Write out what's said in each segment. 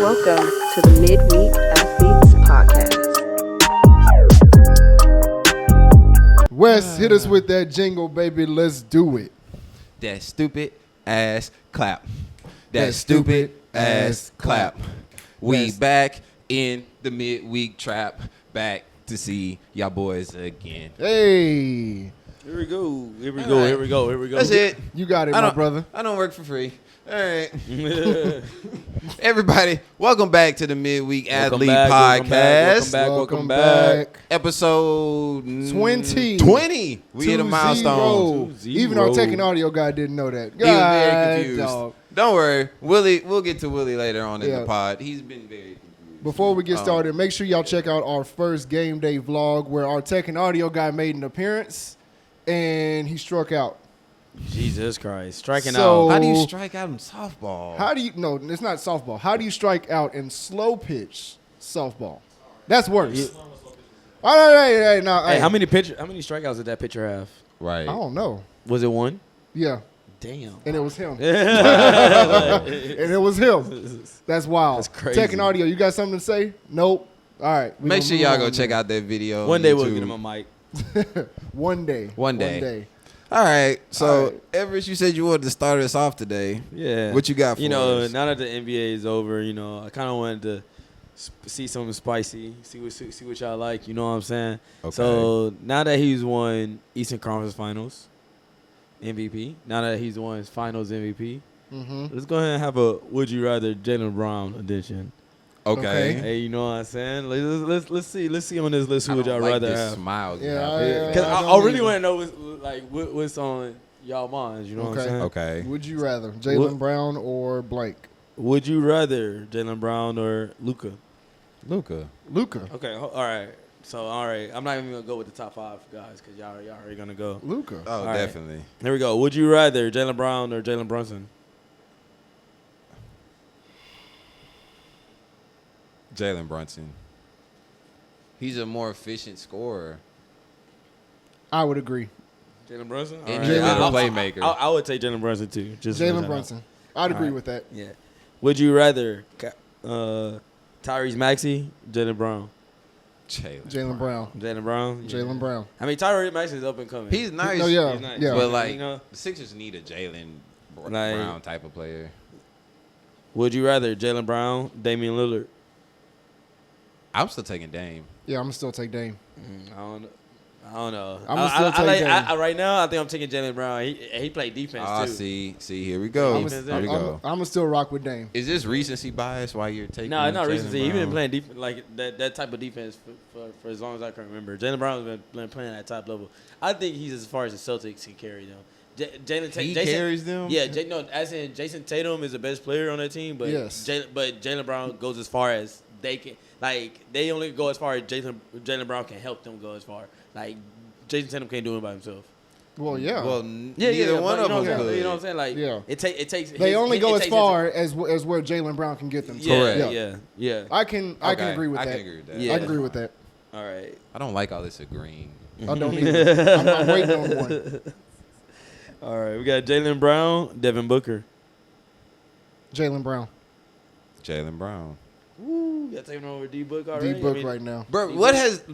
Welcome to the Midweek Athletes Podcast. Wes, hit us with that jingle, baby. Let's do it. That stupid ass clap. That stupid ass clap. We Yes. back in the midweek trap. Back to see y'all boys again. Hey, Here we go. Here we All go. right. Here we go. Here we go. That's it. you got it, my brother. I don't work for free. All right. Everybody, welcome back to the Midweek Athlete Podcast. Welcome back. Episode 20. 20. We hit a 2-0. milestone. 2-0. Even our tech and audio guy didn't know that. He was very confused. Dog. Don't worry. we'll get to Willie later on in Yeah. the pod. He's been very confused. Before we get started, make sure y'all check out our first game day vlog where our tech and audio guy made an appearance and he struck out. Jesus Christ. Striking So- out. How do you strike out in softball? No, it's not softball. How do you strike out in slow pitch softball? That's worse. All right, no. Hey, how many strikeouts did that pitcher have? Right. I don't know. Was it one? Yeah, Damn. and it was him. And it was him. That's wild. That's crazy. Tech and audio, you got something to say? Nope. All right. we Make gonna sure move y'all on go then. check out that video. One on day we'll YouTube. get him a mic. One day. One day. All right. So, All right. Everett, you said you wanted to start us off today. Yeah. What you got for know, us? now that the NBA is over, I kind of wanted to see something spicy, see what y'all like. You know what I'm saying? Okay. So now that he's won Eastern Conference Finals MVP, now that he's won his Finals MVP, Mm-hmm. let's go ahead and have a Would You Rather Jaylen Brown edition. Okay. Hey, you know what I'm saying? Let's see on this list who I would don't y'all like rather this have. smile. you Yeah, have. yeah. Because I I don't really either. want to know what's on y'all minds. You know what I'm saying? Okay. Would you rather Jaylen Brown or blank? Would you rather Jaylen Brown or Luka? Luka. Luka. Okay, all right. So all right, I'm not even gonna go with the top 5 guys because y'all already gonna go. Luka. Oh, right. definitely. Here we go. Would you rather Jaylen Brown or Jalen Brunson? Jalen Brunson. He's a more efficient scorer. I would agree. Jalen Brunson. All And right. he's a better I- playmaker. I would take Jalen Brunson too. Just Jalen Brunson. I'd agree right. with that. Yeah. Would you rather Tyrese Maxey, Jalen Brown? Jaylen Brown. Jalen Brown. Yeah. Jaylen Brown. I mean, Tyrese Maxey is up and coming. He's nice. No, yeah. He's nice. Yeah. But, like, You know, the Sixers need a Jalen Like- Brown type of player. would you rather Jalen Brown, Damian Lillard? I'm still taking Dame. Yeah, I'm gonna still take Dame. I don't know. I'ma still take Dame. Right now, I think I'm taking Jalen Brown. He played defense Ah, too. see, here we go. I'm Defense Here we there. go. gonna still rock with Dame. Is this recency bias why you're taking? No, it's not Jalen recently. He's been Brown? playing defense like that type of defense for as long as I can remember. Jalen Brown's been playing at top level. I think he's as far as the Celtics can carry them. He carries them? Yeah, as in Jason Tatum is the best player on that team, but Yes. Jalen Brown goes as far as they can. Like they only go as far as Jalen Brown can help them go as far. Like Jason Tatum can't do it by himself. Well, yeah. Well, neither one but of them you know could. what I'm saying? Like Yeah. it takes. They only go as far as where Jaylen Brown can get them to. Yeah, yeah. I can Okay, agree with I that. can agree with that. Yeah. I agree with that. All right. I don't like all this agreeing. I don't either. I'm waiting on one. All right, we got Jaylen Brown, Devin Booker. Jaylen Brown. Jalen Brown. Woo, you got taking over D-Book already? D-Book right now. Bro,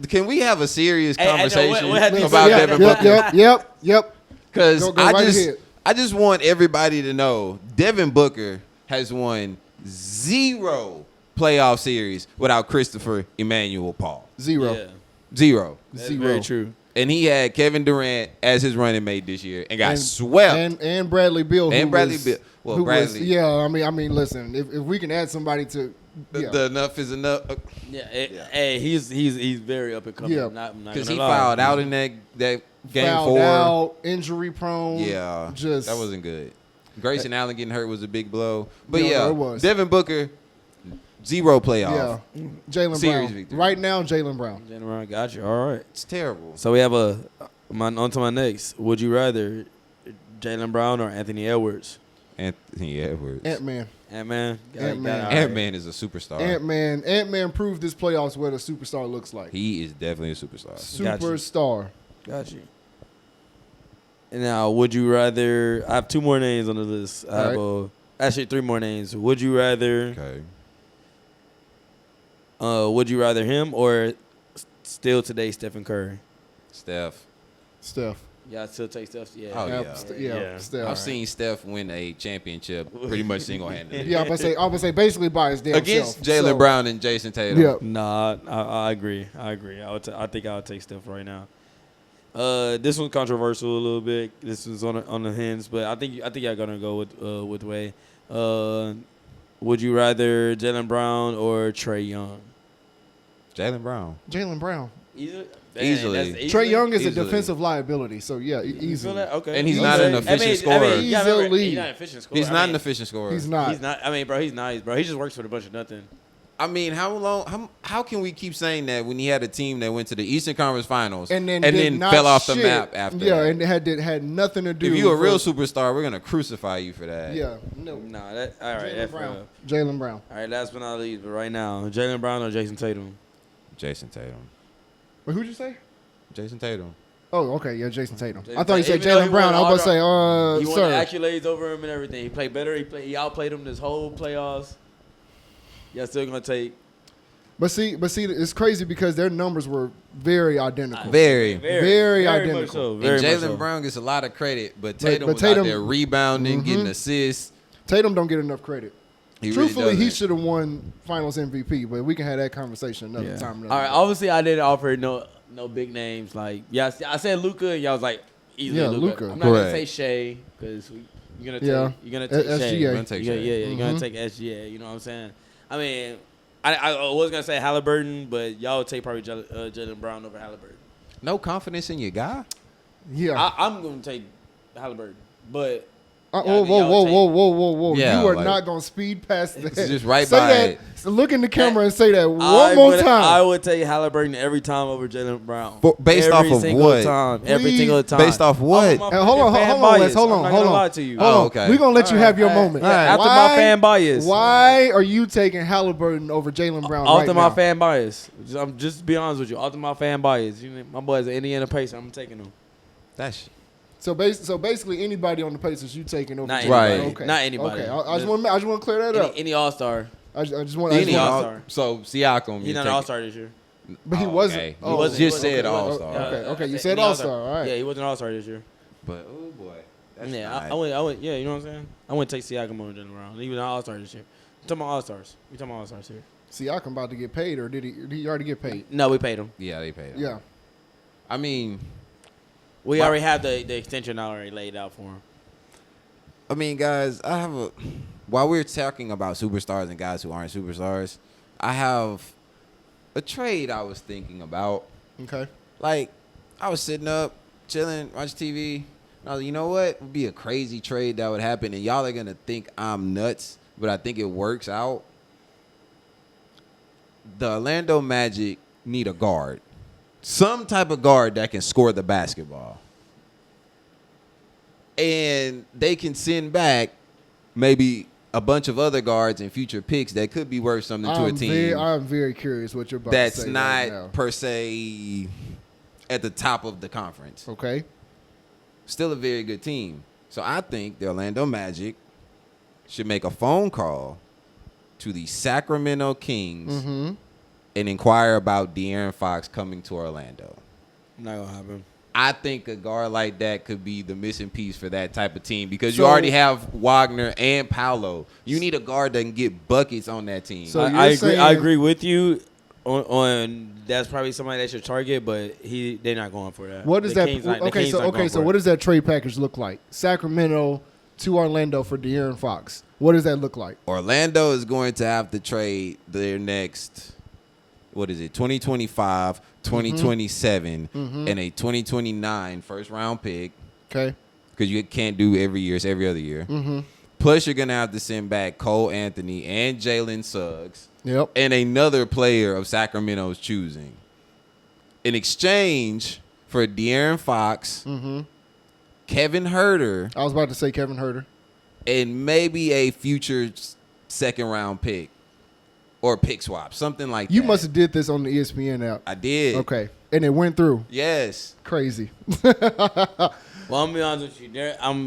can we have a serious Hey, I know, conversation what had these- about yeah, Devin yeah, Booker? Yep. Because Go right ahead. I just want everybody to know Devin Booker has won 0 playoff series without Christopher Emmanuel Paul. Zero. Yeah, 0. that's Zero. very true. And he had Kevin Durant as his running mate this year and got swept. And Bradley Beal. And who Bradley was- Beal. Well, who was- Bradley. yeah, I mean, listen. If we can add somebody to, yeah. The enough is enough. Yeah, hey, he's very up and coming. Yeah. I'm not Because gonna he lie. fouled out in that game fouled 4. out, injury prone. Yeah, just that wasn't good. Grayson Allen getting hurt was a big blow. But Yeah, yeah, it was. Devin Booker, 0 playoff. Yeah, Jaylen Series Brown. victory. Right now, Jaylen Brown. Jaylen Brown got you. All right. It's terrible. So we have on to my next. Would you rather Jaylen Brown or Anthony Edwards? Anthony Edwards. Ant-Man. Ant-Man. Ant-Man. Ant-Man is a superstar. Ant-Man proved this playoffs what a superstar looks like. He is definitely a superstar. Got you. Superstar. Got you. And now, would you rather? I have 2 more names on the list. I have actually 3 more names. Would you rather Okay. Would you rather him or still today Stephen Curry? Steph. Steph. Yeah, I still take Steph. Yeah. Oh, yeah. Yeah. Steph. I've seen Steph win a championship pretty much single-handedly. Yeah, I would say basically by his damn Against self. Jalen Brown and Jason Tatum. Yeah. Nah, I agree. I think I would take Steph right now. This one's controversial a little bit. This was on the hands, but I think y'all gonna go with Way. Would you rather Jalen Brown or Trae Young? Jalen Brown. Jalen Brown. Easily. Trae Young is Easily. a defensive liability, so yeah, You feel easily. that? Okay. And he's not an efficient scorer. yeah, remember, Easily. he's not an efficient scorer. He's not an efficient scorer. He's not. He's not. I mean, bro, he's nice, bro. He just works for a bunch of nothing. I mean, how can we keep saying that when he had a team that went to the Eastern Conference Finals And then not fell off the shit. map after Yeah, that? and it had nothing to do. If you're a with- real superstar, we're gonna crucify you for that. yeah, no. Nah, that all right. Jalen That's Brown. real. Jalen Brown. All right, last but not least, but right now, Jalen Brown or Jason Tatum? Jason Tatum. Wait, who'd you say? Jason Tatum. Oh, okay, yeah, Jason Tatum. Jason I thought you said Tatum, even though Jalen he Brown. I won was about to all say, He won sir. accolades over him and everything. He played better. He outplayed him this whole playoffs. Y'all still gonna take But see, it's crazy because their numbers were very identical. Very. Very much identical. so. And Very much Jalen so. Brown gets a lot of credit, but Tatum but was out Tatum- there rebounding, getting assists. Tatum don't get enough credit. He Truthfully, really he doesn't. should have won Finals MVP, but we can have that conversation another time. Another All right. day. Obviously, I didn't offer no big names. Like, yeah, I said Luka, and y'all was like, easily Yeah, Luka. Luka. I'm not gonna Correct. say Shea because you're gonna Yeah. take SGA. Shea. You're gonna take Yeah, Shea. you're gonna take SGA. You know what I'm saying? I mean, I was gonna say Halliburton, but y'all would take probably Jalen Brown over Halliburton. No confidence in your guy? Yeah. I'm gonna take Halliburton, but Whoa, y'all whoa. Yeah, you are like- not going to speed past that. just right say by that, it. so look in the camera and say that I one more would- time. I would take Halliburton every time over Jalen Brown. Based every off of single what? Time, every Please. single time. Based off what? I'm a Hey, hold on, fan hold on, Wes, bias. hold I'm on, not hold gonna on. lie to you. Hold on. okay. We're going to let you have your moment. After my Why- fan bias. Why are you taking Halliburton over Jalen Brown right After now? my fan bias. I'm just be honest with you. After my fan bias. You know, my boy's an Indiana Pacer. I'm taking him. That's So basically, anybody on the Pacers you taking over Not Jalen Right. Brown. anybody. Okay. Not anybody. Okay. I just want to clear that up. Any All Star. I just want Any to. All-Star. So Siakam, He's you not take an All it. Star this year. But he Oh, wasn't. okay. Oh, He wasn't. Just said okay. All-Star. Okay. You Any said All-Star. All right. Yeah, he wasn't an All Star this year. But oh boy, that's Yeah, not- I went. Yeah, you know what I'm saying. I wouldn't take Siakam over Jalen Brown. He was an All Star this year. I'm talking about All Stars. We talking about All Stars here. Siakam about to get paid, or did he already get paid? No, we paid him. Yeah, they paid him. Yeah. I mean, We My- already have the extension already laid out for him. guys, while we're talking about superstars and guys who aren't superstars, I have a trade I was thinking about. Okay. Like, I was sitting up, chilling, watching TV, and I was like, you know what? Would be a crazy trade that would happen, and y'all are gonna think I'm nuts, but I think it works out. The Orlando Magic need a guard. Some type of guard that can score the basketball. And they can send back maybe a bunch of other guards and future picks that could be worth something to a team I'm very curious what you're about that's to say not right now. per se at the top of the conference. Okay. Still a very good team. So I think the Orlando Magic should make a phone call to the Sacramento Kings Mm-hmm. and inquire about De'Aaron Fox coming to Orlando. Not gonna happen. I think a guard like that could be the missing piece for that type of team because you So- already have Wagner and Paolo. You need a guard that can get buckets on that team. So I you're agree. saying- I agree with you on that's probably somebody they should target, but they're not going for that. What is The that? Kings not- the Okay, Kings so not going for what it. does that trade package look like? Sacramento to Orlando for De'Aaron Fox. What does that look like? Orlando is going to have to trade their next, 2025, 2027, and a 2029 first round pick Okay. because you can't do every year. It's every other year. Mm-hmm. Plus, you're going to have to send back Cole Anthony and Jalen Suggs Yep. and another player of Sacramento's choosing in exchange for De'Aaron Fox, Mm-hmm. Kevin Huerter, I was about to say Kevin Huerter. and maybe a future second round pick or pick swap, something like You that. must have did this on the ESPN app. I did. Okay. And it went through. Yes. Crazy. Well, I'm gonna be honest with you.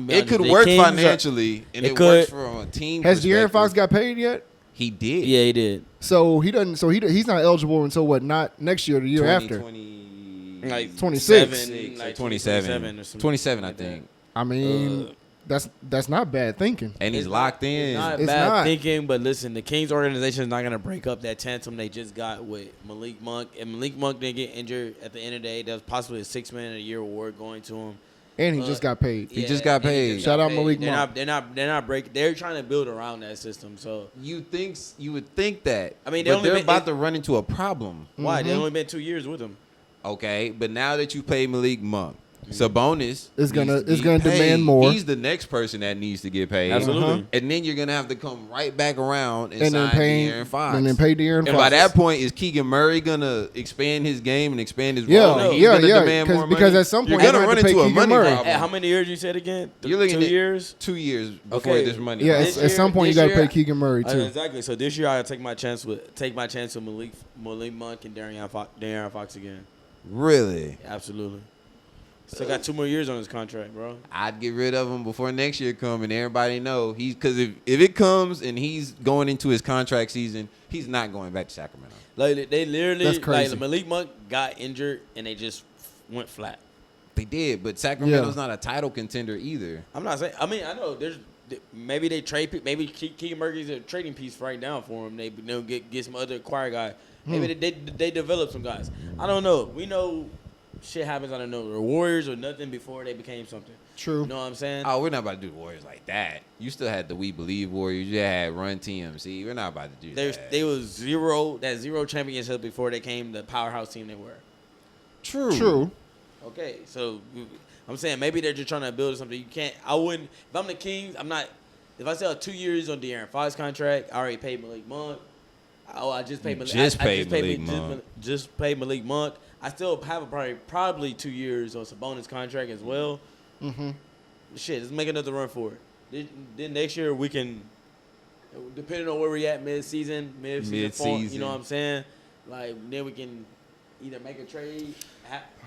It could work financially, and It it could. works from a team Has De'Aaron perspective. Fox got paid yet? He did. Yeah, he did. So he doesn't. So he's not eligible until what? Not next year, or the year after. 2020, 26. Like 27. or something 27, I like that. think. I mean, that's not bad thinking. And he's It's locked in. It's not It's bad not. thinking, but listen, the Kings organization is not going to break up that tantrum they just got with Malik Monk. And Malik Monk didn't get injured at the end of the day. That was possibly a $6 million a year award going to him. And he just got paid. He just got and he paid. just Shout got out paid. Malik they're Monk. Not, they're not breaking. They're trying to build around that system. So You would think that. I mean, they're about to run into a problem. why? They only been 2 years with him. Okay, but now that you pay Malik Monk, Sabonis Is gonna- needs to is be gonna paid. demand more. He's the next person that needs to get paid. Absolutely. And then you're gonna have to come right back around and, And then sign pay De'Aaron Fox. and then pay De'Aaron And Fox. by that point, is Keegan Murray gonna expand his game and expand his Yeah, role? And he's yeah, gonna yeah. demand more money? Because at some point you're you're gonna run have to into pay a Keegan money Murray. problem. How many years you said again? You're looking 2 at years. 2 years before Okay. this money. Yeah, This at some year- point you this got to year- pay Keegan Murray too. Exactly. So this year I gotta take my chance with Malik Monk and De'Aaron Fox again. Really? Absolutely. Still got 2 more years on his contract, bro. I'd get rid of him before next year come, and everybody know he's because if it comes and he's going into his contract season, he's not going back to Sacramento. Like they literally, That's crazy. like Malik Monk got injured and they just went flat. They did, but Sacramento's not a title contender either. I'm not saying. I mean, I know there's maybe they trade. Maybe Keegan Murray's a trading piece right now for him. They'll get some other acquired guy. Maybe they develop some guys. I don't know. We know shit happens. I don't know. The Warriors or nothing before they became something. True. You know what I'm saying? Oh, we're not about to do the Warriors like that. You still had the We Believe Warriors. You had Run TMC. We're not about to do that. They was zero championship before they came the powerhouse team they were. True. Okay, so I'm saying maybe they're just trying to build something. You can't. I wouldn't. If I'm the Kings, I'm not. If I sell 2 years on De'Aaron Fox contract, I already paid Malik Monk. I just paid Malik. Just paid Malik Monk. Just paid Malik Monk. I still have probably 2 years on Sabonis contract as well. Mm-hmm. Shit, let's make another run for it. Then next year we can, depending on where we at mid-season, Mid-season. you know what I'm saying? Like then we can either make a trade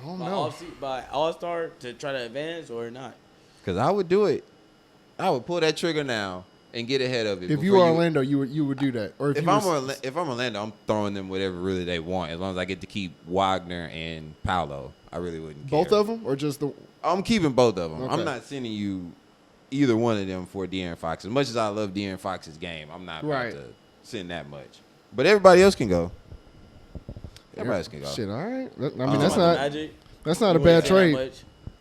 don't know. by All-Star to try to advance or not. Because I would do it. I would pull that trigger now and get ahead of it. If you before were Orlando, you would do that. Or If you I'm was- Orlando, I'm throwing them whatever really they want. As long as I get to keep Wagner and Paolo, I really wouldn't care. both of them or just the I'm keeping both of them. Okay. I'm not sending you either one of them for De'Aaron Fox. As much as I love De'Aaron Fox's game, I'm not Right. about to send that much. But everybody else can go. Everybody else can go. Shit, all right. I mean, Oh. that's Magic, not a we wouldn't bad send that trade. much.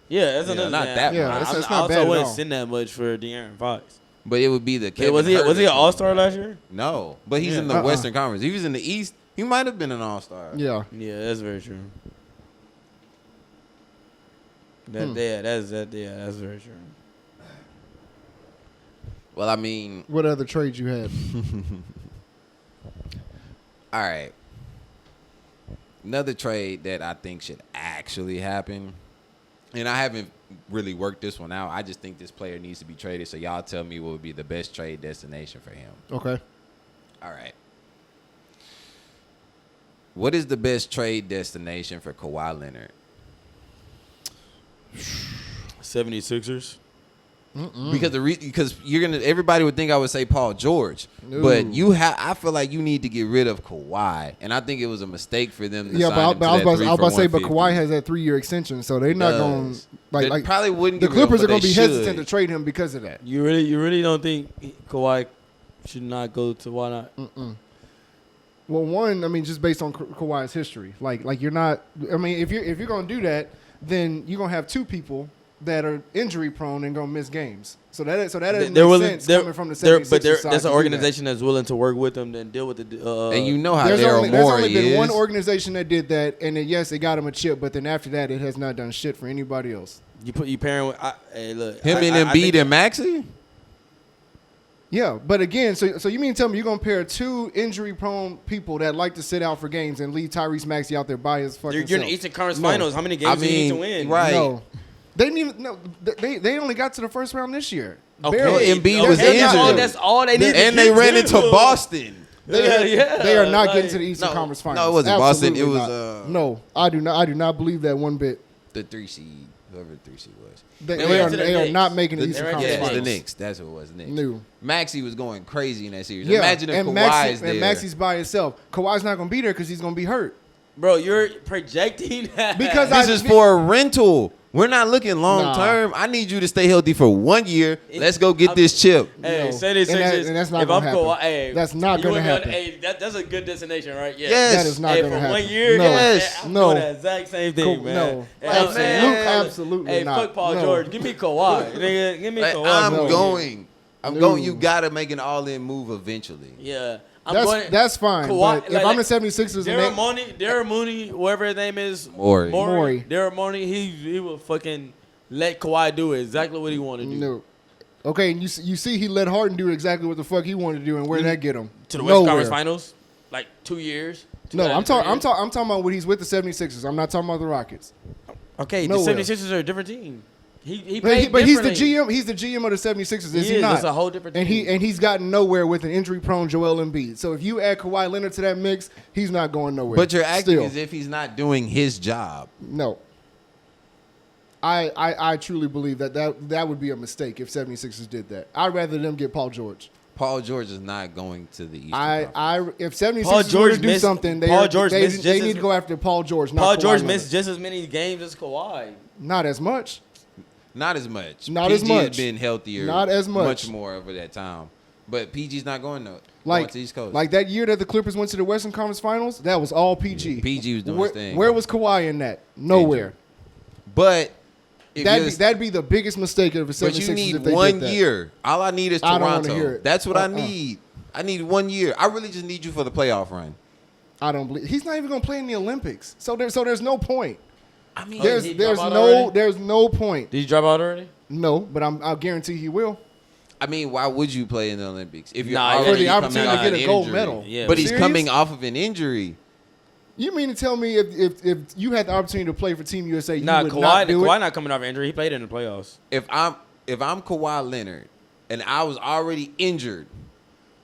Yeah, that's Yeah, another not thing. that Yeah, much. that's I not also bad at wouldn't all. send that much for De'Aaron Fox. But it would be the Kevin Was he Huerter an trade. All-Star last year? No, but he's Yeah. in the Western Conference. If he was in the East, he might have been an All-Star. Yeah. Yeah, that's very true. That's very true. Well, I mean, What other trades you had? all right. Another trade that I think should actually happen, and I haven't really worked this one out. I just think this player needs to be traded. So y'all tell me what would be the best trade destination for him. Okay. All right. What is the best trade destination for Kawhi Leonard? 76ers. Because you're gonna everybody would think I would say Paul George, No. but I feel like you need to get rid of Kawhi, and I think it was a mistake for them to Yeah, sign but him to I was that about 3 to for say, but 150. Kawhi has that 3-year extension, so they're not going Does. like They like probably wouldn't. the give it up, Clippers but are going to they be should. hesitant to trade him because of that. You really don't think Kawhi should not go to why not? Well, one, I mean, just based on Kawhi's history, like you're not. I mean, if you're going to do that, then you're going to have 2 people that are injury prone and going to miss games. So that doesn't make sense coming from the 76ers but side that's to an do organization that's willing to work with them and deal with the. And you know how that. Daryl There's Morey only been is. one organization that did that, and then, yes, it got him a chip, but then after that, it has not done shit for anybody else. you pairing with. Hey, look. Him I and think Embiid and Maxey. Yeah, but again, so you mean tell me you're gonna pair 2 injury-prone people that like to sit out for games and leave Tyrese Maxey out there by his fucking You're in self? the Eastern Conference No. Finals. How many games do you need to win? right. No, they didn't even. No, they only got to the first round this year. Okay. Barely. Embiid was that's all- injured. That's all they need. And they ran into Boston. They are not getting to the Eastern No, Conference no, Finals. it wasn't Boston. It Absolutely was, not. No, I do not believe that one bit. The 3 seed. whoever the 3 seed was. They They went are to the they are Knicks. not making the They Eastern went- Conference Yeah, it's the Finals. Knicks. That's what it was. The Knicks. No. Maxey was going crazy in that series. Yeah, Imagine if and Kawhi's there. and Maxey's by himself. Kawhi's not gonna be there because he's gonna be hurt. Bro, you're projecting that. Because This is for a rental. We're not looking long Nah. term. I need you to stay healthy for 1 year. Let's go get I'm- this chip. Hey, No. 76ers. And that's not if gonna I'm happen. Kawhi, hey, That's not you gonna would be on- happen. Hey, that's a good destination, right? Yeah. Yes. That is not Hey, gonna for happen. 1 year, No. Yes. I'm No. doing the exact same thing, Cool. man. No. Hey, Absolutely Hey, not. fuck Paul No. George. Give me Kawhi. Nigga, give me Like, Kawhi. I'm No. going. I'm No. going. You gotta make an all-in move eventually. Yeah. I'm going. That's fine. Kawhi- But if I'm the 76ers and Darren Mooney, whoever his name is, Morey. Darren Mooney, he will fucking let Kawhi do exactly what he wanted to do. no. Okay, and you see he let Harden do exactly what the fuck he wanted to do, and where'd that get him? To the Western Nowhere. Conference Finals, like 2 years. No, I'm 2 talking. years. I'm talking about when he's with the 76ers. I'm not talking about the Rockets. Okay, Nowhere. the 76ers are a different team. He But, played but he's the differently. GM. He's the GM of the 76ers. Is He he is. not? That's a whole different And team. he's gotten nowhere with an injury-prone Joel Embiid. So if you add Kawhi Leonard to that mix, he's not going nowhere. But you're acting Still, as if he's not doing his job. no. I truly believe that would be a mistake if 76ers did that. I'd rather them get Paul George. Paul George is not going to the Eastern Conference. If 76ers Paul were George to do missed- something, Paul George they missed just need as- to go after Paul George. Not Paul Kawhi George Leonard. missed just as many games as Kawhi. Not as much. Not as much. Not PG as much. has been healthier. Not as much. Much more over that time. But PG's not going to Like, to East Coast. like that year that the Clippers went to the Western Conference Finals, that was all PG. PG was doing where, his thing. Where was Kawhi in that? Nowhere. But if That'd be the biggest mistake of the 76ers but you need if they one did that. year. All I need is I don't wanna Toronto. hear it. That's what I need. I need 1 year. I really just need you for the playoff run. I don't believe he's not even going to play in the Olympics. So there's no point. I mean, There's did he drop out no already? there's no point. Did he drop out already? No, but I'll guarantee he will. why would you play in the Olympics if you're Nah, already for the coming opportunity off to get an a gold injury? medal. Yeah. But he's Serious? coming off of an injury. You mean to tell me if you had the opportunity to play for Team USA, you Nah, would not do Kawhi it? not coming off injury. He played in the playoffs. If I'm Kawhi Leonard and I was already injured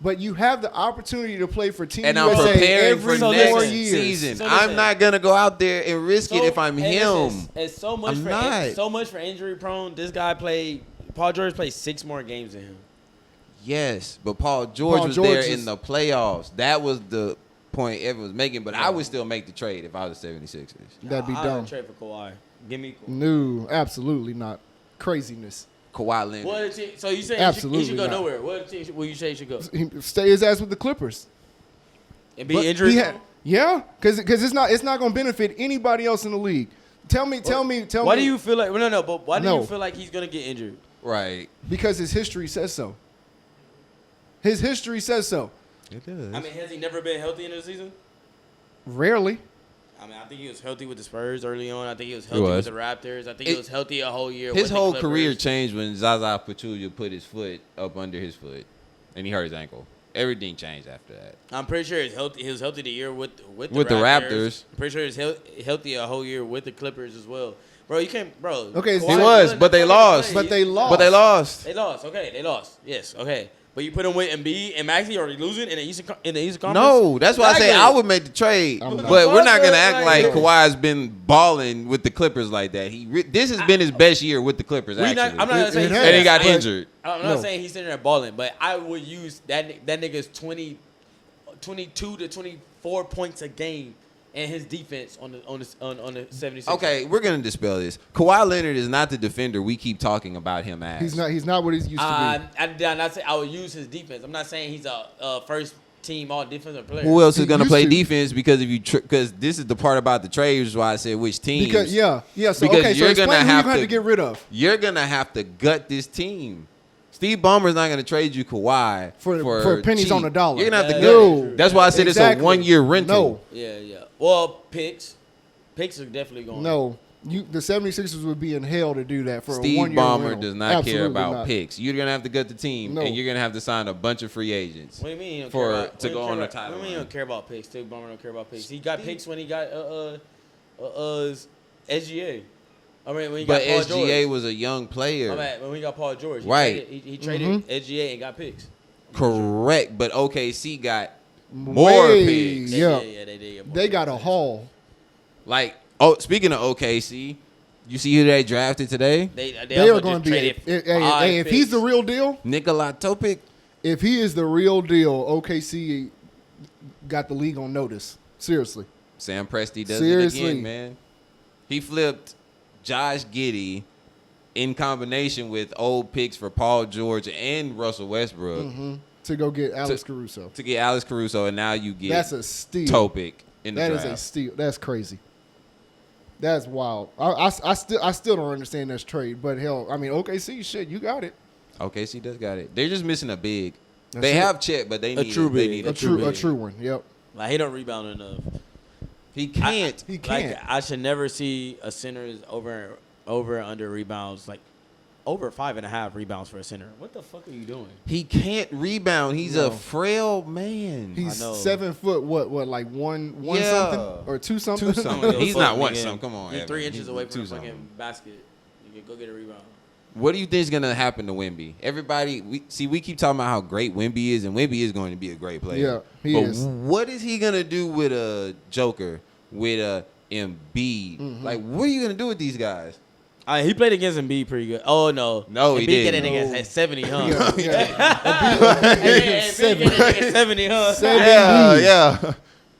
But you have the opportunity to play for Team and I'm USA preparing every for 4 next years. season, So I'm listen. not gonna go out there and risk it if I'm hey, him. listen, it's so much I'm for not. so much for injury prone. This guy played. Paul George played 6 more games than him. Yes, but Paul George Paul was George there is- in the playoffs. That was the point everyone was making. But I would still make the trade if I was the 76ers. That'd be I'd dumb. trade for Kawhi. Give me. No, absolutely not. Craziness. Kawhi Leonard. What a team, so you saying Absolutely he should go not. nowhere? What team will you say he should go? He stay his ass with the Clippers. And be But injured? he yeah, because it's not going to benefit anybody else in the league. Tell me. Why do you feel like? No, but why do No. you feel like he's gonna get injured? Right. Because his history says so. His history says so. It does. I mean, has he never been healthy in the season? Rarely. I mean, I think he was healthy with the Spurs early on. I think he was healthy was. with the Raptors. I think he was healthy a whole year. his with the whole Clippers. career changed when Zaza Pachulia put his foot up under his foot, and he hurt his ankle. Everything changed after that. I'm pretty sure he's healthy. He was healthy the year with the With the Raptors. I'm pretty sure he's healthy a whole year with the Clippers as well. Bro, you can't, bro. Okay, He Kawhi was, willing but to they fucking lost. play. But they lost. But they lost. They lost. Okay, they lost. Yes. Okay. But you put him with Embiid and Maxey already losing in the Eastern Conference. No, that's why I say Exactly. I would make the trade. I'm not. But we're not gonna act Like- like Kawhi's been balling with the Clippers like that. This has been his best year with the Clippers. I'm Actually, not gonna say It he's has. and he got But- injured. I'm not No. saying he's sitting there balling, but I would use that nigga's 22 to 24 points a game and his defense on the 76ers. Okay, we're gonna dispel this. Kawhi Leonard is not the defender we keep talking about him as. He's not what he's used to be. I did not say I would use his defense. I'm not saying he's a first team all defensive player. Who else is He gonna used play to. defense? Because if you because this is the part about the trade, which is why I said which teams. Because So Because okay, so you're explain gonna who you're have going to to- get rid of You're gonna have to gut this team. Steve Ballmer's not gonna trade you Kawhi for pennies cheap. on the dollar. You're gonna have to Yeah, gut. That's why I said Exactly. it's a 1 year rental. Yeah. Well, picks are definitely going. No. The 76ers would be in hell to do that for Steve a 1 year Ballmer rental. does not care Absolutely about not. picks. You're gonna have to gut the team, No. and you're gonna have to sign a bunch of free agents. What do you mean? You don't For- care about, to what do you go care on the about- title What do you mean you run. don't care about picks? Steve Ballmer don't care about picks. He got picks when he got SGA. I mean, when he But got Paul SGA George. was a young player. My bad, when we got Paul George, Right. He traded SGA and got picks. Correct, but OKC got more Way, picks. Yeah. They did. Get more They picks. got a haul. Like, speaking of OKC, You see who they drafted today? They also are going just to be. traded If picks. he's the real deal, Nikola Topic. if he is the real deal, OKC got the league on notice. Seriously. Sam Presti does Seriously. it again, man. He flipped Josh Giddey in combination with old picks for Paul George and Russell Westbrook To go get Alex Caruso. to get Alex Caruso, and now you get That's a steal. Topic in the That is draft. a steal. That's crazy. That's wild. I still don't understand this trade, but hell, I mean, OKC, shit, you got it. OKC does got it. They're just missing a big. That's They it. have Chet, but they need true they big. need A true one. Yep. Like he don't rebound enough. He can't. He can't. Like I should never see a center's over and under rebounds like over 5.5 rebounds for a center. What the fuck are you doing? He can't rebound. He's No. a frail man. He's I know. 7 foot. What? Like one Yeah. something or two something? Two something. He's not one Nigga, something. Come on, You're Evan. 3 inches He's away from two the fucking something. basket. You can go get a rebound. What do you think is gonna happen to Wemby? Everybody, we keep talking about how great Wemby is, and Wemby is going to be a great player. Yeah, he but is. what is he gonna do with a Joker, with a Embiid? Mm-hmm. Like, what are you gonna do with these guys? He played against Embiid pretty good. Oh no, No, he Embiid get didn't. that nigga at 70, huh? Yeah, yeah. Hey, Embiid get that nigga at 70, huh? Yeah.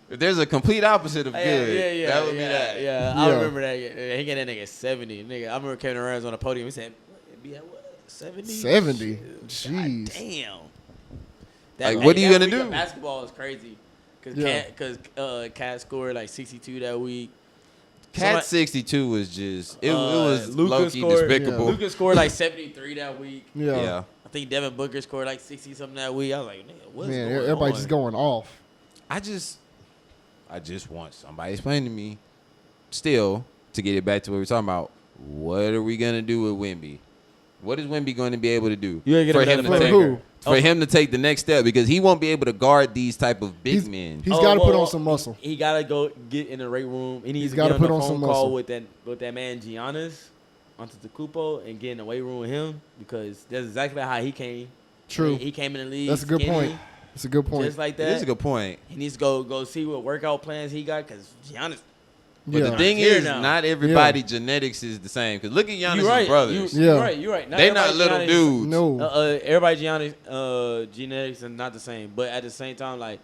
If there's a complete opposite of good, Yeah, that would be that. Yeah, I Yeah. remember that. Yeah, he got that nigga at 70. Nigga, I remember Kevin Durant was on the podium. He said, "Be at what? 70? 70. God Jeez. damn. Like, what are you that gonna week of do? Basketball is crazy. Yeah. Because Cat scored like 62 that week. Cat 62 was just it was Luka low-key scored- despicable. Yeah. Luka scored like 73 that week. Yeah. Yeah. I think Devin Booker scored like 60 something that week. I was like, nigga, what's Man, going everybody on? just going off. I just want somebody to explain to me, still, to get it back to what we're talking about. What are we gonna do with Wemby? What is Wemby going to be able to do You ain't get for him him to better take who? for him to take the next step? Because he won't be able to guard these type of big He's men. got to put on some muscle. He gotta go get in the weight room. He needs He's to gotta get on put the on phone some call muscle. with that man Giannis Antetokounmpo and get in the weight room with him because that's exactly how he came. True. He came in the league. That's a good skinny, point. That's a good point. Just like That that. is a good point. He needs to go see what workout plans he got because Giannis. But Yeah. the thing Here is, now. not everybody genetics is the same. Because look at Giannis' You right. brothers. Yeah. You're right. They not everybody little Giannis- dudes. No. Everybody Giannis genetics are not the same, but at the same time, like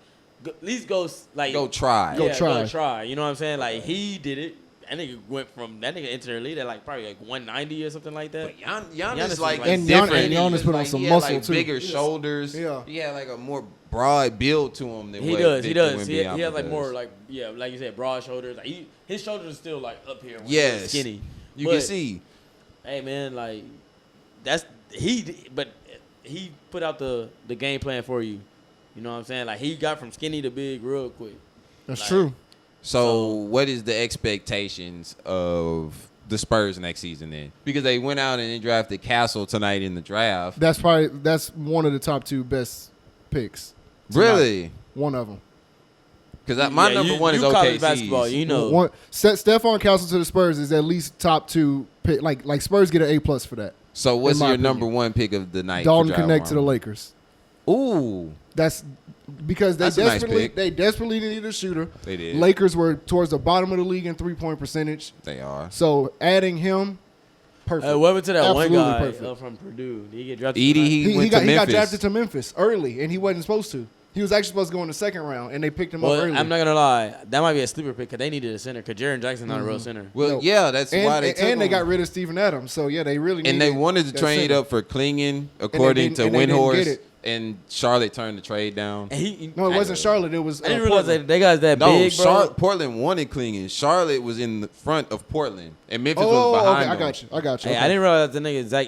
at least go like Go try. Go try. Go try. You know what I'm saying? Like he did it. That nigga entered the league at like probably like 190 or something like that. But Giannis Giannis like is And different. Giannis put on Like, some he had, muscle, like, too. bigger shoulders. Yeah. He had like a more broad build to him than He what does. He Victor does. He has Wembanyama like more does. like like you said, broad shoulders. Like his shoulders are still like up here. When Yes. he's skinny. You But, can see. Hey man, like but he put out the game plan for you. You know what I'm saying? Like he got from skinny to big real quick. That's Like, true. So, what is the expectations of the Spurs next season then? Because they went out and they drafted Castle tonight in the draft. That's one of the top 2 best picks. Really? One of them. Because my number one is college OKC. basketball. You know, Stephon Castle to the Spurs is at least top 2 pick. Like Spurs get an A+ for that. So, what's in my your opinion. number one pick of the night? Dalton for Connect to the Draymond? Lakers. Ooh, That's because That's a nice pick. they desperately needed a shooter. they did. Lakers were towards the bottom of the league in 3-point percentage. They are. So adding him, perfect. what happened to that Absolutely one guy perfect. from Purdue? Did he get drafted? Edie, tonight? he went got, to he got Memphis. drafted to Memphis early, and he wasn't supposed to. He was actually supposed to go in the second round, and they picked him up Well, early. I'm not gonna lie. That might be a sleeper pick because they needed a center. Because Jaren Jackson's not a real center. Well, No. yeah, that's why they and, took and they him. got rid of Steven Adams. So yeah, they really And they needed wanted to that trade center. up for Klingon, according to and they didn't get Windhorst, it. and Charlotte turned the trade down. And he, No, it wasn't Charlotte. It was I didn't realize Portland. that they guys that No, big, bro. Portland wanted Klingon. Charlotte was in the front of Portland, and Memphis Oh, was behind okay, I them. got you. Hey, I didn't realize the nigga Zach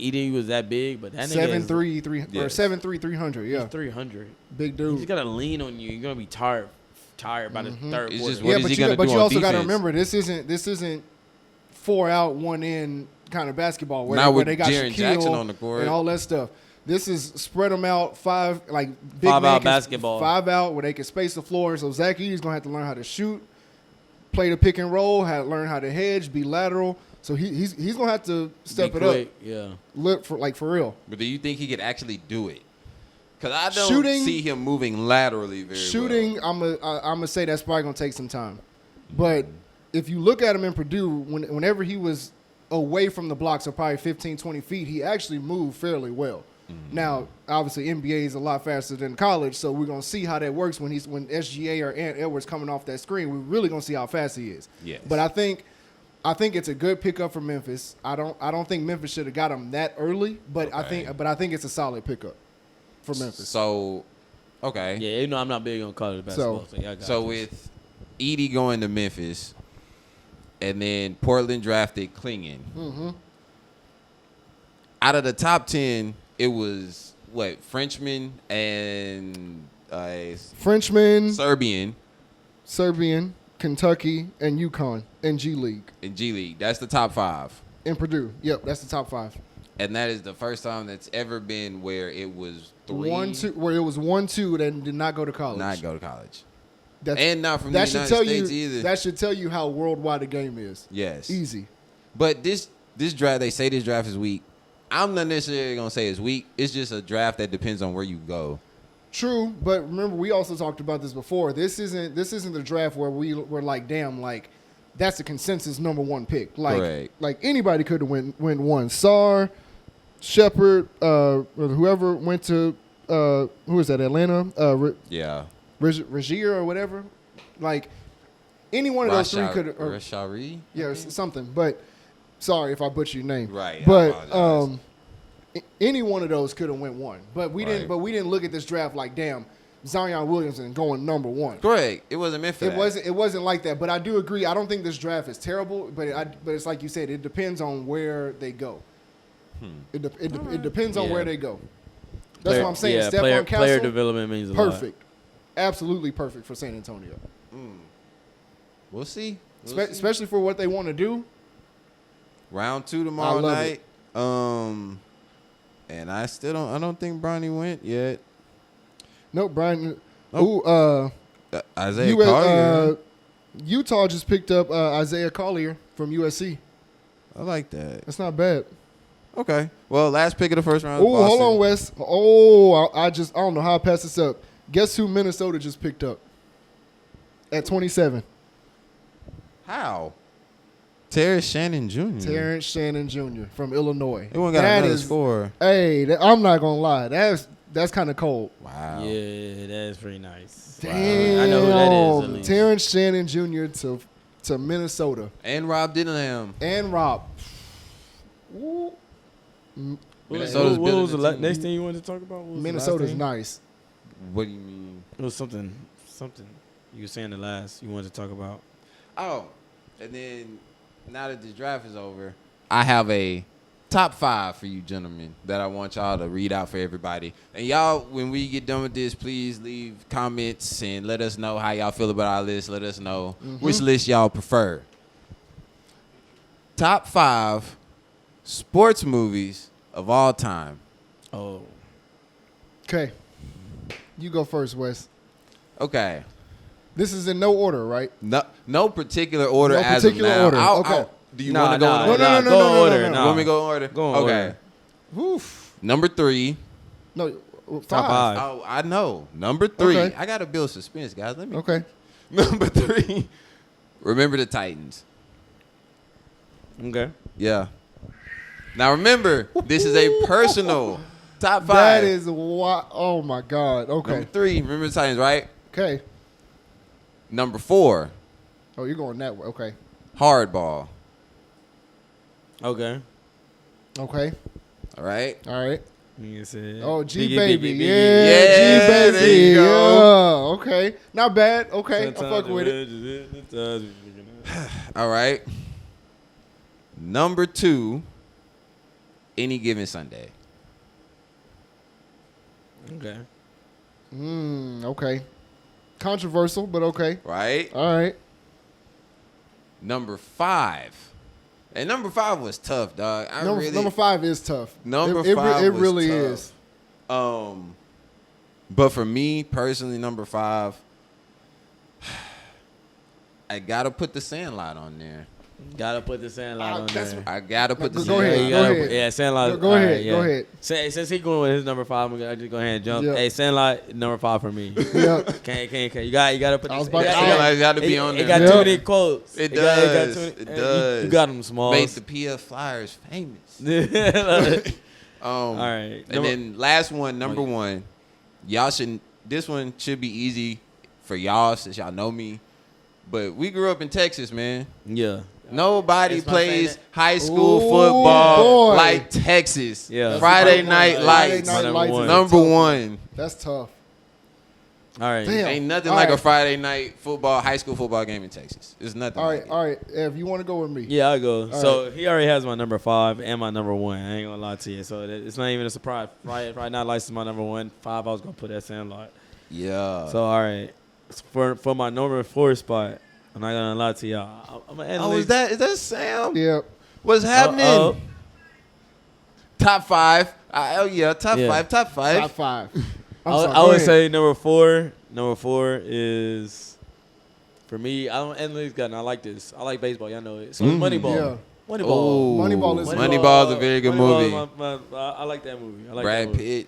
Edie was that big, but that nigga is 7'3", Yes. 7'3", 300. Yeah, 300. big He's dude. gotta lean on you. You're gonna be tired by the third It's quarter. just what is but he gonna but do you on also got to defense? remember this isn't 4 out 1 in kind of basketball where, Not where with they got Jaren Shaquille Jackson on the court. and all that stuff. This is spread them out 5 like big Five man out can- basketball. 5 out where they can space the floor. So Zach Edey's gonna have to learn how to shoot, play the pick and roll, learn how to hedge, be lateral. So he's gonna have to step Be it up, quick, yeah. look for real. But do you think he could actually do it? Because I don't Shooting- see him moving laterally very Shooting, well. I'm gonna say that's probably gonna take some time, but if you look at him in Purdue, whenever he was away from the block, so probably 15, 20 feet, he actually moved fairly well. Now, obviously, NBA is a lot faster than college, so we're gonna see how that works when SGA or Ant Edwards coming off that screen. We're really gonna see how fast he is. Yes. But I think it's a good pickup for Memphis. I don't think Memphis should have got him that early, but I think it's a solid pickup for Memphis. So, okay. Yeah, you know I'm not big on college basketball. So with Edie going to Memphis, and then Portland drafted Klingon. Mm-hmm. Out of the top 10, it was what, Frenchman and Frenchman, Serbian Kentucky, and UConn in G League. in G League. That's the top 5. In Purdue. Yep, that's the top 5. And that is the first time that's ever been where it was 3. 1-2, where it was 1-2 that did not go to college. Not go to college. That's, And not from the United States either. That should tell you how worldwide the game is. Yes. Easy. But this draft, they say this draft is weak. I'm not necessarily going to say it's weak. It's just a draft that depends on where you go. True, but remember we also talked about this before. This isn't the draft where we're like, damn, like that's the consensus number 1 pick. Like Correct. like anybody could have win one. Sarr, Shepard, or whoever went to who was that, Atlanta? Yeah. Regier or whatever. Like any one of those three could have. Rashari? Yeah, something. But sorry if I butchered your name. Right. I But apologize. any one of those could have went 1. But we didn't. Right. But we didn't look at this draft like, damn, Zion Williamson going number 1. Correct. It wasn't meant for that. It wasn't like that. But I do agree. I don't think this draft is terrible. But it's like you said. It depends on where they go. It depends on Yeah. where they go. That's what I'm saying. Yeah, Stephon Castle, player development means a lot. perfect. Absolutely perfect for San Antonio. We'll see. Especially for what they want to do. Round 2 tomorrow I love night. And I don't think Bronny went yet. Nope, Brian. Nope. Ooh, Isaiah Collier. Utah just picked up Isaiah Collier from USC. I like that. That's not bad. Okay. Well, last pick of the first round. Oh, hold on, Wes. Oh, I don't know how I passed this up. Guess who Minnesota just picked up at 27? How? Terrence Shannon Jr. Terrence Shannon Jr. from Illinois. They won't got another score. Hey, I'm not gonna lie. That's kind of cold. Wow. Yeah, that's pretty nice. Damn. I know who that is, at least. Terrence Shannon Jr. to Minnesota And Rob Dillingham. and Rob. Ooh. Minnesota's what building was the a team. next thing you wanted to talk about? What was the Minnesota's last thing? nice. What do you mean? It was something you were saying the last you wanted to talk about. Oh, and then now that the draft is over, I have a top 5 for you gentlemen that I want y'all to read out for everybody. And y'all, when we get done with this, please leave comments and let us know how y'all feel about our list. Let us know which list y'all prefer. Top 5 sports movies of all time. Oh, Okay. You go first, Wes. Okay. This is in no order, right? No particular order No as particular of now. order. Okay. Do you Nah, want to go nah, in order? No, go in order. no. You Nah. want me to go in order? Go in okay. order. Oof. Number 3. No, Top 5. Oh, I know. Number 3. Okay. I got to build suspense, guys. Let me. Okay. Number 3. Remember the Titans. Okay. Yeah. Now remember, this is a personal top 5. That is what. Oh my God. Okay. Number 3. Remember the Titans, right? Okay. Number 4. Oh, you're going that way. Okay. Hardball. Okay. Okay. All right. All right. You said, Oh, G Biggie, baby. Biggie, Yeah, Yeah, G baby. there you go. Yeah. Okay. Not bad. Okay. I Sometimes fuck with it. All right. Number 2. Any Given Sunday. Okay. Okay. Controversial, but okay. Right. All right. Number 5. And number 5 was tough, dog. Number 5 is tough. Number It 5 it was really tough. is. But for me personally, number 5, I gotta put The Sandlot on there. Gotta put the Sandlot on that's- there. I gotta put the. Go ahead, Yeah, you go gotta ahead. put- Yeah, Sandlot. Go all ahead, right, yeah. go ahead. Since he going with his number 5, I'm gonna just go ahead and jump. Yeah. Hey, Sandlot, number 5 for me. Yeah. Can't. You gotta put. I was It about to got- say, it got- Sandlot gotta be on It there. got Yeah. too many quotes. It got does. too many- It you does. got them small. Made the PF Flyers famous. All right. And then last one, number one. Y'all should. This one should be easy for y'all since y'all know me. But we grew up in Texas, man. Yeah. Nobody That's why I'm saying plays high school Ooh, football boy. like Texas. Yeah. Friday That's Night Friday Lights. Night Number Lights is one. a Number tough one. That's tough. All right. Damn. Ain't nothing All like a right. Friday night football, high school football game in Texas. It's nothing. All like right, it. all right. Ev, you want to go with me? Yeah, I'll go. All So he already has my number 5 and my number 1. I ain't gonna lie to you. So it's not even a surprise. Right now, Lights is my number 1. 5, I was gonna put that Sandlot. Yeah. So all right, for my number 4 spot, I'm not gonna lie to y'all. I'm gonna Oh, is that Sam? Yeah. What's happening? Uh-oh. Top 5. Oh yeah, top Yeah. 5. Top 5. Top 5. I'm I sorry, would go ahead. say number 4. Number 4 is for me. I don't analyze gun. I like this. I like baseball. Y'all know it. So Moneyball. Yeah. Moneyball. Oh, Moneyball is good. Moneyball is a very good Moneyball movie. is I like that movie. I like Brad that movie. Pitt,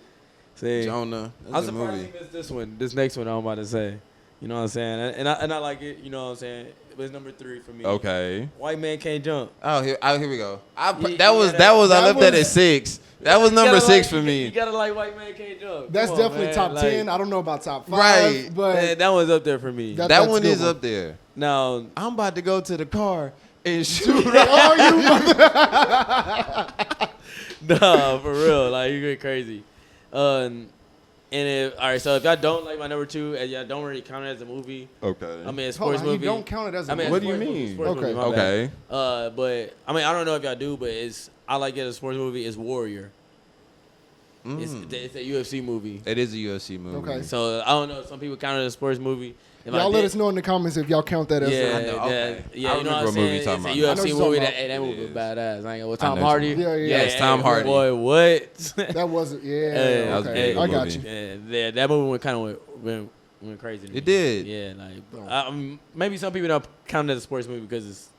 See, Jonah. I'm That's a surprised movie. he missed this one. This next one I'm about to say. You know what I'm saying? And I like it. You know what I'm saying? It was number 3 for me. Okay. White Man Can't Jump. Oh, here we go. You That was gotta- I that left that was- at 6. That was You number gotta 6 like- for You me. gotta like White Man Can't Jump. That's Come on, definitely man. top Like, 10. I don't know about top 5. Right. But Man, that one's up there for me. That- That that's one a good is one. up there. Now, I'm about to go to the car and shoot. oh, you mother- nah, for real, like you get crazy. And if all right, so if y'all don't like my number 2, and y'all don't really count it as a movie, Okay. I mean, a Hold sports on, you movie. don't count it as a I mean, movie. What do you sports movie, mean? sports Okay. movie, my Okay. bad. But I mean, I don't know if y'all do, but I like it as a sports movie. It's Warrior. It's a UFC movie. It is a UFC movie. Okay. So I don't know. Some people count it as a sports movie. If I Y'all let did- us know in the comments if y'all count that as Yeah, I know, okay. yeah, I you know remember what a I'm movie saying? you're talking It's a about. I know UFC what you're movie. talking That about. movie It was is. badass. I ain't gonna. With I Tom know Hardy. what you're talking about. Yes, Tom Hardy. Boy, what? That wasn't, yeah. Hey, that was a okay. very good I got movie. you. Yeah, that movie went crazy. To me. It did. Yeah, like Oh. maybe some people don't count it as a sports movie because it's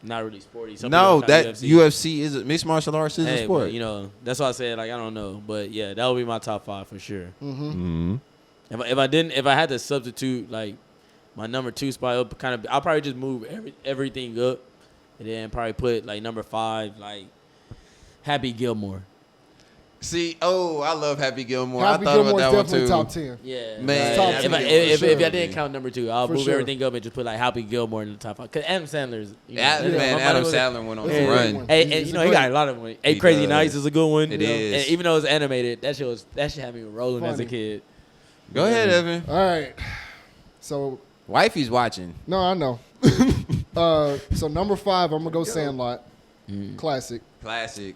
not really sporty. Some No, people count that UFC is mixed martial arts is a Hey, sport. but, you know, that's why I said like I don't know, but yeah, that would be my top 5 for sure. Mm-hmm. If I had to substitute like my number 2 spot, I'll probably just move everything up, and then probably put like number 5 like Happy Gilmore. See, I love Happy Gilmore. Happy I thought Gilmore's about that one definitely too. top 10. Yeah, Man, Top if 10 I, for if, sure. if I didn't count number 2, I'll For move sure. everything up and just put like Happy Gilmore in the top 5. Cause Adam Sandler's, you know, Adam my Adam was- Sandler went on That's the a good run. one. Hey, He's and you a know he good- got a lot of them. Hey, He Crazy does. Nights is a good one. It is. And even though it's animated, that shit had me rolling as a Funny. kid. Go ahead, Evan. All right. So, Wifey's watching. no, I know. So number 5, I'm going to go Sandlot. Classic. Classic.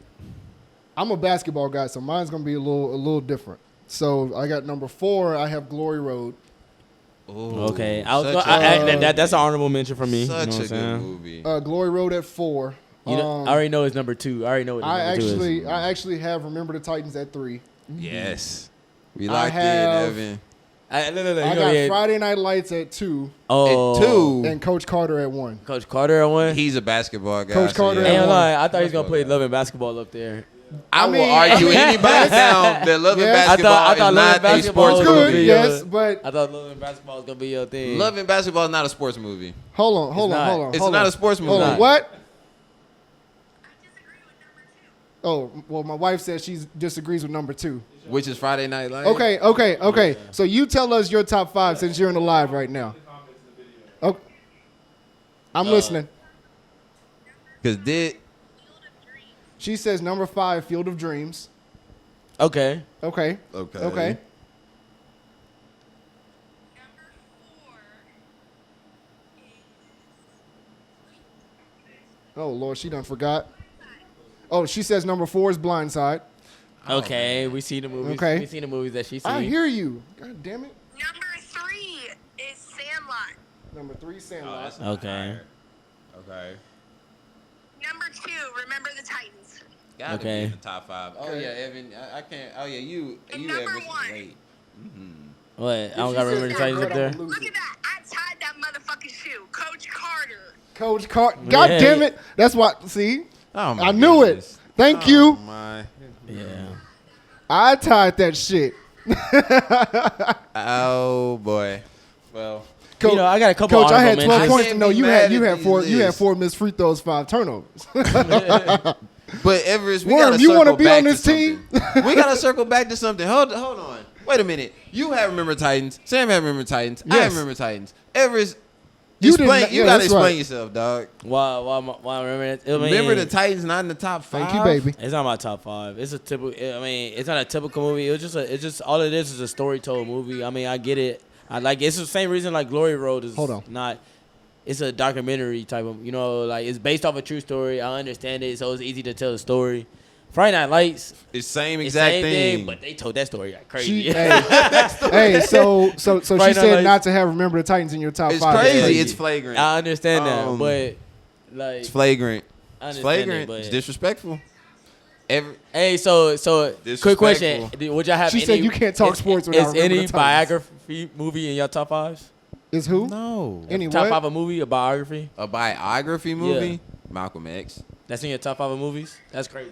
I'm a basketball guy, so mine's going to be a little different. So I got number 4, I have Glory Road. Ooh, Okay, that's an honorable mention for me. Such you know what a I'm good saying? movie. Glory Road at 4. You know, I already know it's number 2. I already know what I number 2 is. actually have Remember the Titans at 3. Yes. We I locked in, have- Evan. No, I you got know, yeah. Friday Night Lights at 2 Oh, At 2, and Coach Carter at 1. Coach Carter at 1. he's a basketball guy. Coach Carter yeah. at Ain't one. lie, I thought he was gonna Basketball play Love and Basketball up there. I I will mean- argue anybody down that loving Yeah. basketball I thought is Love not and a Basketball sports was Good, gonna movie. be yes, a- but I thought Love and Basketball was gonna be your thing. Loving basketball is not a sports movie. hold on. not. It's not a sports movie. Hold on, not. what? Oh, well, my wife says she disagrees with number 2. Which is Friday Night Lights. Okay. So you tell us your top 5 since you're in the live right now. Okay. I'm listening. Because She says number 5, Field of Dreams. Okay. Okay. Okay. Okay. Oh, Lord, she done forgot. Oh, she says number 4 is Blindside. Okay, we see the movies. Okay. We see the movies that she seen. I hear you. God damn it. Number 3 is Sandlot. Number 3, Sandlot. Okay. Okay. Number 2, Remember the Titans. Gotta Okay. be in the top 5. Oh yeah, Evan. I can't. Oh yeah, you And Evan number is 1. late. What? I don't She gotta says remember the that Titans girl up there. don't lose Look it. at that. I tied that motherfucking shoe. Coach Carter. Coach Carter. God Yeah. damn it. That's what. See, Oh my I knew goodness. it. Thank Oh you. my. Yeah. I tied that shit. Oh boy. Well, Coach, You know, I got a couple Coach, I had honorable 12 mentions. points. can't No, be you mad had at four. these You had lists. 4 missed free throws, 5 turnovers. but Everest, we Worm, gotta you circle wanna be back on to this team? something. We gotta circle back to something. Hold on. Wait a minute. You have Remember Titans. Sam had Remember Titans. I Yes. remember Titans. Everest, You explain. didn't- You yeah, gotta that's explain right. yourself, dog. Why remember that? I mean, Remember the Titans not in the top 5. Thank you, baby. It's not my top 5. It's a typical. I mean, it's not a typical movie. It's just all it is a story told movie. I mean, I get it. I like it's the same reason like Glory Road is Hold on. not. It's a documentary type of, like it's based off a true story. I understand it, so it's easy to tell the story. Friday Night Lights, It's same it's exact same thing. but they told that story like She, crazy. hey, so she Right, no, said like- not to have Remember the Titans in your top It's 5. crazy. It's flagrant. I understand that, Um, but like It's flagrant. I It's understand flagrant. it, but It's disrespectful. hey, so quick question: Disrespectful. would y'all have? She any, said you can't talk sports without Is Remember any the Titans. biography movie in your top 5s? Is who? No. Any Top what? 5 a movie, a biography A biography movie? Malcolm X. that's in your top 5 of movies? That's crazy.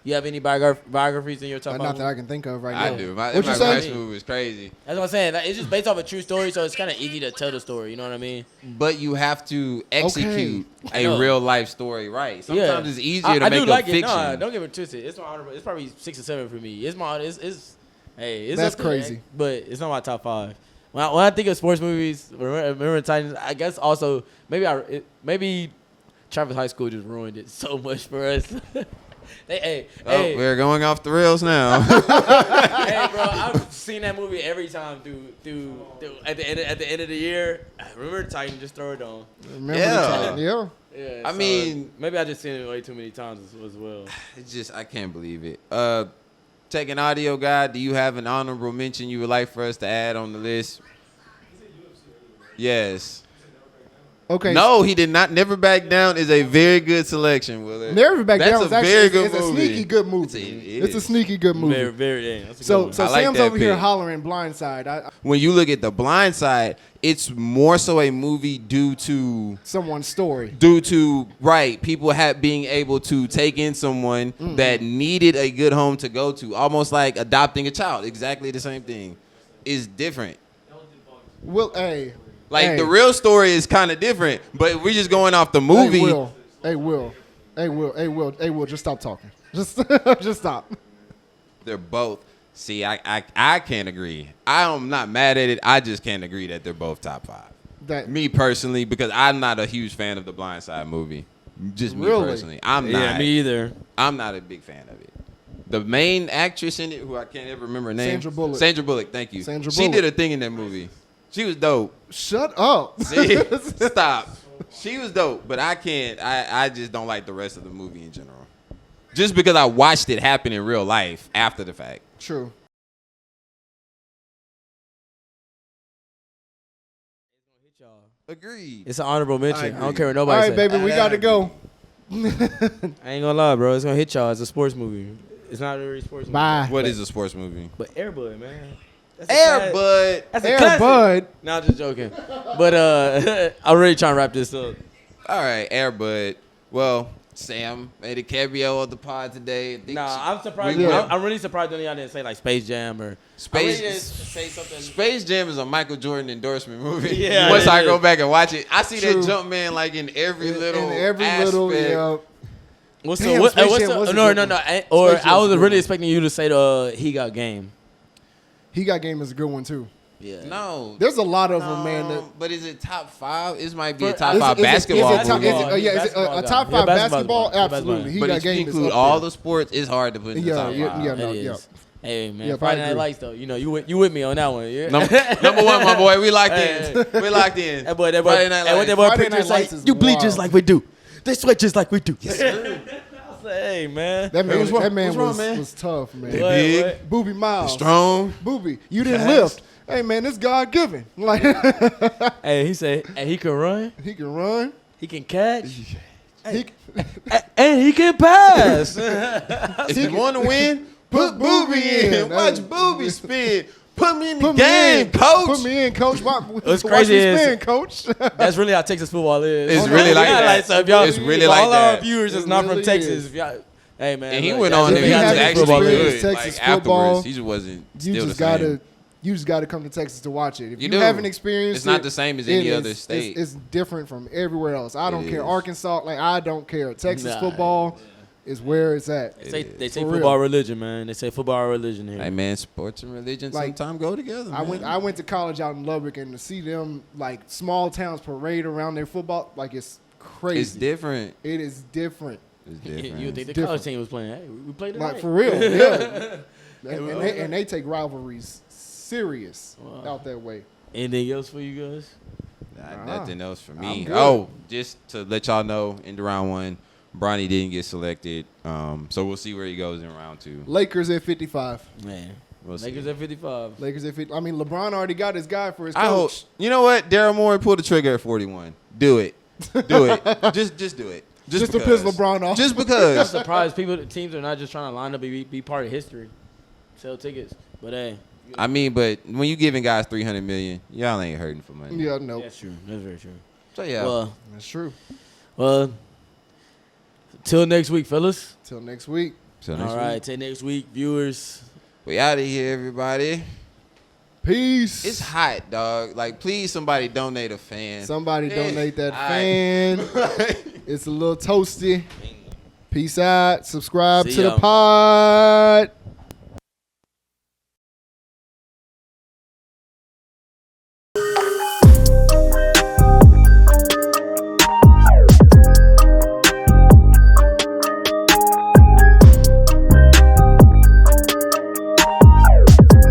You have any biographies in your top 5? Not that I can think of right I now. do. What you Malcolm say? X movie is crazy. That's what I'm saying. Like, it's just based off a true story, so it's kind of easy to tell the story. You know what I mean? But you have to execute I a know. real life story right. Sometimes it's easier I to make do a like fiction. it. No, don't get it twisted. It's my honorable. It's probably 6 or 7 for me. It's That's up there, crazy. but it's not my top 5. When I think of sports movies, remember Titans. I guess also maybe Travis High School just ruined it so much for us. Hey, We're going off the rails now. hey, bro, I've seen that movie every time through at the end of the year. Remember Titan, just throw it on. Remember Yeah. the Titans. Yeah. Yeah, I so mean- maybe I just seen it way too many times as well. It's just I can't believe it. Take an audio guy. Do you have an honorable mention you would like for us to add on the list? Yes. Okay. No, he did not. Never Back Down is a very good selection, Willard. Never Back That's Down a is actually very good it's a movie. sneaky good movie. It It's a is. sneaky good movie. Very, very. That's a good So one. so I like Sam's that over here pick. hollering Blindside. When you look at The Blind Side, it's more so a movie due to Someone's story. right people being able to take in someone that needed a good home to go to, almost like adopting a child. Exactly the same thing. Is different. Will hey. Like hey, the real story is kind of different, but we're just going off the movie. Hey Will, just stop talking. Just stop. They're both. See, I can't agree. I'm not mad at it. I just can't agree that they're both top 5. That Me personally, because I'm not a huge fan of the Blind Side movie. Just me Really? personally. I'm Yeah, not. me either. I'm not a big fan of it. The main actress in it, who I can't ever remember her name. Sandra Bullock. Sandra Bullock, thank you. Sandra She Bullock. did a thing in that movie. She was dope. shut up. See? Stop. She was dope, but I can't. I just don't like the rest of the movie in general. Just because I watched it happen in real life after the fact. True. Agreed. It's an honorable mention. I agree. don't care what All nobody right, says. baby, we got to go. I ain't gonna lie, bro. It's gonna hit y'all. It's a sports movie. It's not a really sports movie. Bye. What is a sports movie? But Air Bud, man. That's a class- Bud. That's a Air classic. Bud. No, I'm just joking. But I'm really trying to wrap this up. All right, Air Bud. Well, Sam made a cameo of the pod today. I think Nah, I'm surprised. Yeah. I'm really surprised that y'all didn't say like Space Jam or Space- I really didn't say something. Space Jam is a Michael Jordan endorsement movie. Yeah, Once it I go is. back and watch it, I see True. that jump man like in every little In every aspect. little, yeah. What's Damn, the, Space what's Jam the, was a no, good no, one. no. Space Or Jam I was a was good really one. expecting you to say the He Got Game. He Got Game is a good one too. Yeah. No. There's a lot of them, man. That, But is it top 5? This might be a For- top Is it- 5 is it- basketball is it top- movie. is it- yeah, is it a Basketball top guy. 5 Yeah, basketball? guy. Absolutely. He But Got if you Game is include up all there. the sports, it's hard to put in the Yeah, top 5. yeah, no, It yeah. is. Hey man, Yep, I Friday Night agree. Lights though. You know, you with me on that one. Yeah. Number 1, my boy. We locked Hey, in. We locked in. That boy, Friday Night and what that Lights. boy Friday preacher Night say, Lights is you bleed wild. just like we do. They sweat just like we do. Yes, sir. I was like, hey man. That man, what's wrong- that man what's wrong, was, man? was tough, man. They What, big. what? Booby Miles. Strong. Booby, you didn't Fast. lift. Hey, man, this God given. Like, Hey, he said, and he can run, he can run. he can catch, He, and he can pass. If you want to win, put Booby in. Watch Booby spin. Put me in the Put game, me in, coach. Put me in, coach. What's Watch crazy me is- spin, coach. That's really how Texas football is. It's really like Yeah, that. so if y'all, It's really if like all our that. viewers is It not really from Texas. is. If y'all, hey man, And he look, went that's on and really he how was haven't Texas actually football experienced is. good. Texas Like football, afterwards, he wasn't You still just the same. gotta, you just gotta come to Texas to watch it. If You you, do. haven't experienced It's not it, the same as it any is- other state. It's different from everywhere else. I don't It care. is. Arkansas, like I don't care. Texas Nah, football is where it's at. They say For football real. religion, man. They say football religion here. Hey man, sports and religion Like, sometimes go together. Man. I went to college out in Lubbock, and to see them like small towns parade around their football, like it's crazy. It's different. It is different. It's different. You think the different. college team was playing? Hey, we played tonight. Like for real, yeah. And they take rivalries serious out that way. Anything else for you guys? Nothing else for me. I'm good. Oh, just to let y'all know, in the round 1, Bronny didn't get selected. So we'll see where he goes in round 2. Lakers at 55. Man, We'll see. Lakers at 55. Lakers at 50. I mean, LeBron already got his guy for his I hope. coach. You know what? Daryl Morey pulled the trigger at 41. Do it. Do it. Just do it. Just to piss LeBron off. Just I'm because. surprised teams are not just trying to line up and be part of history, sell tickets. But hey, I mean, but when you giving guys $300 million, y'all ain't hurting for money. Yeah, no, that's true. That's very true. So yeah. that's true. Well, till next week, fellas. Till next week. So next All right, week, till next week, viewers. we out of here, everybody. Peace. It's hot, dog. Like, please, somebody donate a fan. Somebody Yeah. donate that All fan. It's a little toasty. Peace out. Subscribe See to the y'all. pod.